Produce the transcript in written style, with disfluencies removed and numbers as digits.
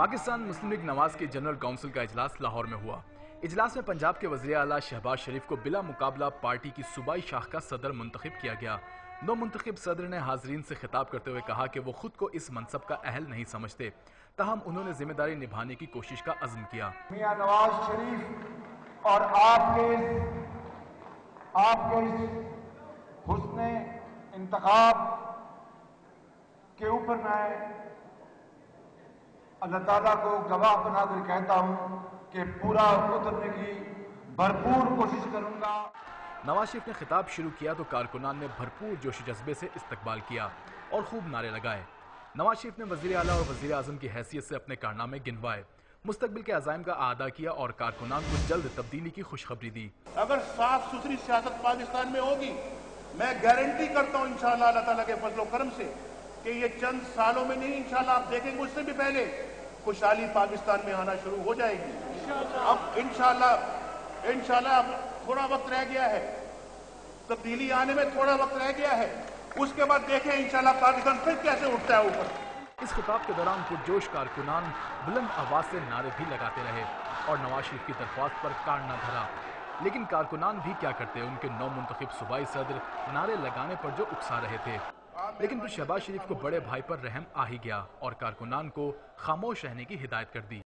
پاکستان مسلم league نواز کی general council کا اجلاس لاہور میں ہوا۔ اجلاس میں پنجاب کے وزیر اعلیٰ شہباز شریف کو بلا مقابلہ پارٹی کی صوبائی شاخ کا صدر منتخب کیا گیا۔ نو منتخب صدر نے حاضرین سے خطاب کرتے ہوئے کہا کہ وہ خود کو اس منصب کا اہل نہیں سمجھتے، تاہم انہوں نے ذمہ داری نبھانے کی کوشش کا عزم کیا۔ میاں نواز شریف اور آپ کے حسن انتخاب کے اوپر میں اللہ تعالیٰ کو گواہ بنا کر کہتا ہوں کہ پورا اترنے کی بھرپور کوشش کروں گا۔ نواز شریف نے خطاب شروع کیا تو کارکنان نے بھرپور جوش و جذبے سے استقبال کیا اور خوب نعرے لگائے۔ نواز شریف نے وزیر اعلیٰ اور وزیر اعظم کی حیثیت سے اپنے کارنامے گنوائے، مستقبل کے عزائم کا اعادہ کیا اور کارکنان کو جلد تبدیلی کی خوشخبری دی۔ اگر صاف ستھری سیاست پاکستان میں ہوگی، میں گارنٹی کرتا ہوں انشاءاللہ اللہ تعالیٰ کے فضل و کرم سے کہ یہ چند سالوں میں نہیں، انشاءاللہ آپ دیکھیں گے اس سے بھی پہلے خوشحالی پاکستان میں آنا شروع ہو جائے گی۔ اب انشاءاللہ اب تھوڑا وقت رہ گیا ہے، تبدیلی آنے میں تھوڑا وقت رہ گیا ہے، اس کے بعد دیکھیں انشاءاللہ پاکستان پھر کیسے اٹھتا ہے اوپر۔ اس خطاب کے دوران پرجوش کارکنان بلند آواز سے نعرے بھی لگاتے رہے اور نواز شریف کی درخواست پر کان نہ دھرا، لیکن کارکنان بھی کیا کرتے، ان کے نو منتخب صوبائی صدر نعرے لگانے پر جو اکسا رہے تھے۔ لیکن پھر شہباز شریف کو بڑے بھائی پر رحم آ ہی گیا اور کارکنان کو خاموش رہنے کی ہدایت کر دی۔